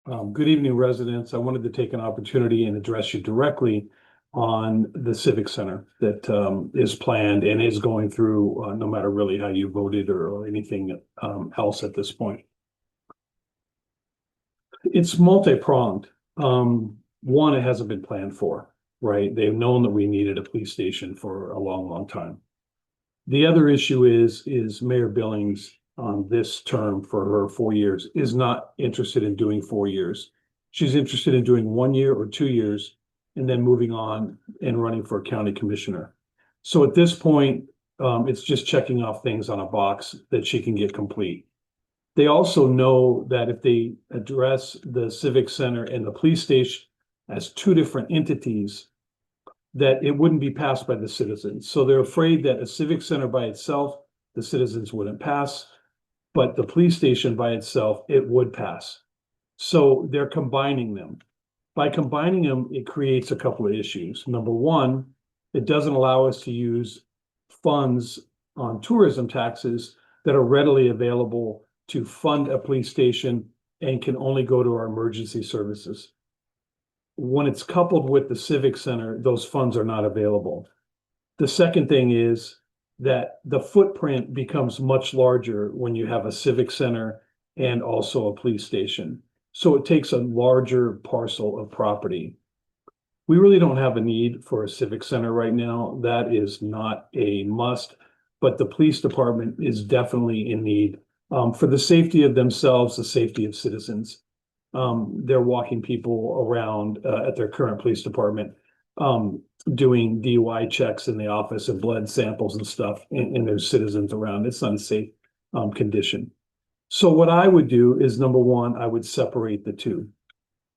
Good evening, residents. I wanted to take an opportunity and address you directly on the Civic Center that is planned and is going through, no matter really how you voted or anything else at this point. It's multi-pronged. One, it hasn't been planned for, right? They've known that we needed a police station for a long, long time. The other issue is Mayor Billings on this term for her 4 years is not interested in doing 4 years. She's interested in doing 1 year or 2 years and then moving on and running for county commissioner. So at this point, it's just checking off things on a box that she can get complete. They also know that if they address the Civic Center and the police station as two different entities, that it wouldn't be passed by the citizens. So they're afraid that a civic center by itself, the citizens wouldn't pass, but the police station by itself, it would pass. So they're combining them. By combining them, it creates a couple of issues. Number one, it doesn't allow us to use funds on tourism taxes that are readily available to fund a police station and can only go to our emergency services. When it's coupled with the Civic Center, those funds are not available. The second thing is that the footprint becomes much larger when you have a Civic Center and also a police station. So it takes a larger parcel of property. We really don't have a need for a Civic Center right now. That is not a must, but the police department is definitely in need for the safety of themselves, the safety of citizens. They're walking people around at their current police department, doing DUI checks in the office and blood samples and stuff, and there's citizens around. It's not a safe condition. So what I would do is, number one, I would separate the two.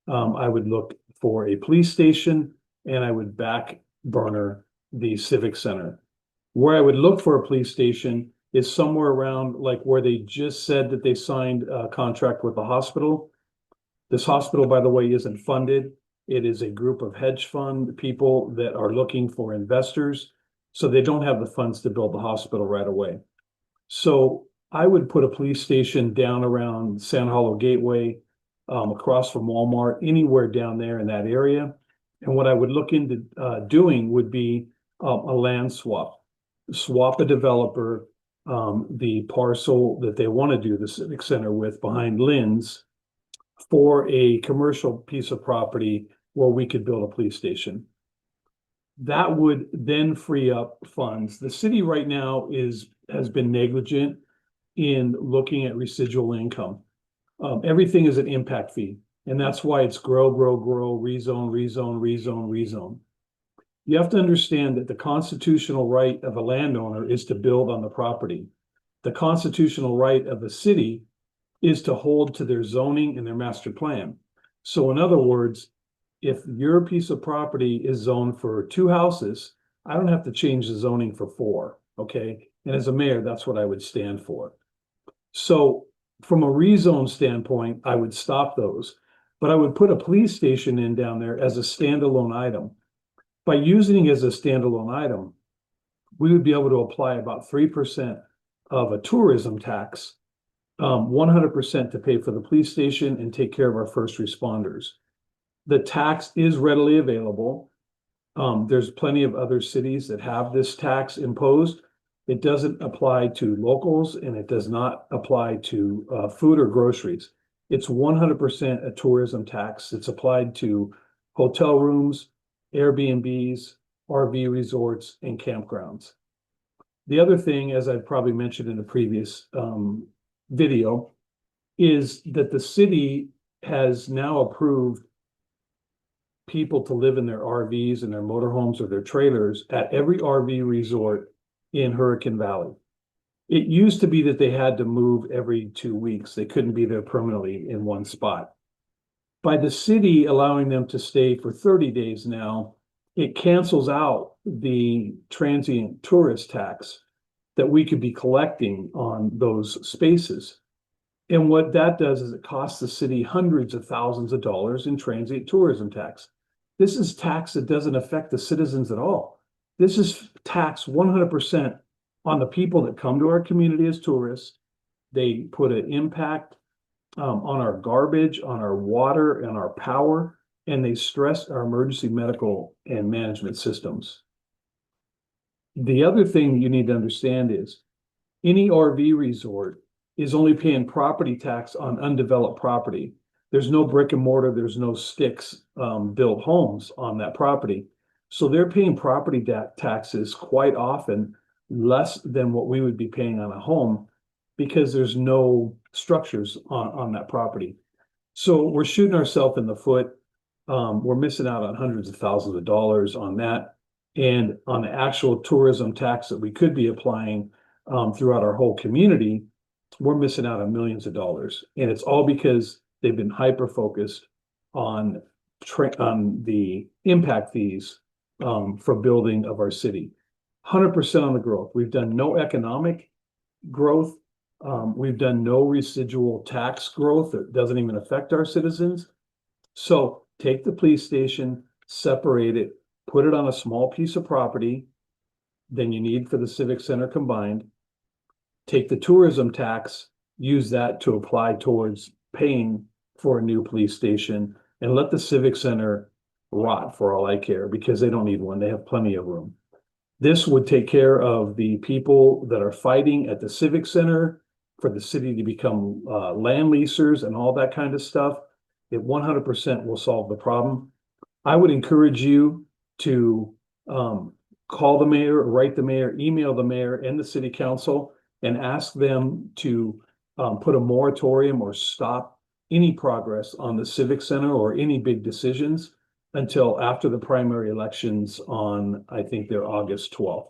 I would look for a police station and I would back burner the Civic Center. Where I would look for a police station is somewhere around like where they just said that they signed a contract with the hospital. This hospital, by the way, isn't funded. It is a group of hedge fund people that are looking for investors. So they don't have the funds to build the hospital right away. So I would put a police station down around San Hollow Gateway, across from Walmart, anywhere down there in that area. And what I would look into doing would be a land swap. Swap a developer, the parcel that they want to do the Civic Center with behind Lynn's, for a commercial piece of property where we could build a police station. That would then free up funds. The city right now has been negligent in looking at residual income. Everything is an impact fee, and that's why it's grow, grow, grow, rezone, rezone, rezone, rezone. You have to understand that the constitutional right of a landowner is to build on the property. The constitutional right of the city is to hold to their zoning and their master plan. So in other words, if your piece of property is zoned for 2 houses, I don't have to change the zoning for 4, okay? And as a mayor, that's what I would stand for. So from a rezone standpoint, I would stop those, but I would put a police station in down there as a standalone item. By using it as a standalone item, we would be able to apply about 3% of a tourism tax, 100% to pay for the police station and take care of our first responders. The tax is readily available. There's plenty of other cities that have this tax imposed. It doesn't apply to locals and it does not apply to food or groceries. It's 100% a tourism tax. It's applied to hotel rooms, Airbnbs, RV resorts, and campgrounds. The other thing, as I probably mentioned in a previous video, is that the city has now approved people to live in their RVs and their motorhomes or their trailers at every RV resort in Hurricane Valley. It used to be that they had to move every 2 weeks. They couldn't be there permanently in one spot. By the city allowing them to stay for 30 days now, it cancels out the transient tourist tax that we could be collecting on those spaces. And what that does is it costs the city hundreds of thousands of dollars in transient tourism tax. This is tax that doesn't affect the citizens at all. This is tax 100% on the people that come to our community as tourists. They put an impact on our garbage, on our water, and our power, and they stress our emergency medical and management systems. The other thing you need to understand is any RV resort is only paying property tax on undeveloped property. There's no brick and mortar, there's no sticks built homes on that property. So they're paying property taxes quite often less than what we would be paying on a home because there's no structures on that property. So we're shooting ourselves in the foot. We're missing out on hundreds of thousands of dollars on that. And on the actual tourism tax that we could be applying throughout our whole community, we're missing out on millions of dollars. And it's all because they've been hyper focused on the impact fees for building of our city. 100% on the growth. We've done no economic growth. We've done no residual tax growth that doesn't even affect our citizens. So take the police station, separate it, put it on a small piece of property than you need for the Civic Center combined. Take the tourism tax, use that to apply towards paying for a new police station, and let the Civic Center rot for all I care because they don't need one. They have plenty of room. This would take care of the people that are fighting at the Civic Center for the city to become land leasers and all that kind of stuff. It 100% will solve the problem. I would encourage you to call the mayor, write the mayor, email the mayor and the city council and ask them to put a moratorium or stop any progress on the Civic Center or any big decisions until after the primary elections on, I think they're August 12th.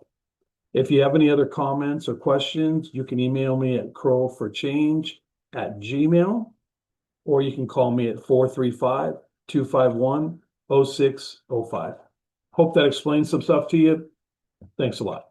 If you have any other comments or questions, you can email me at crowforchange@gmail.com, or you can call me at 435-251-0605. Hope that explains some stuff to you. Thanks a lot.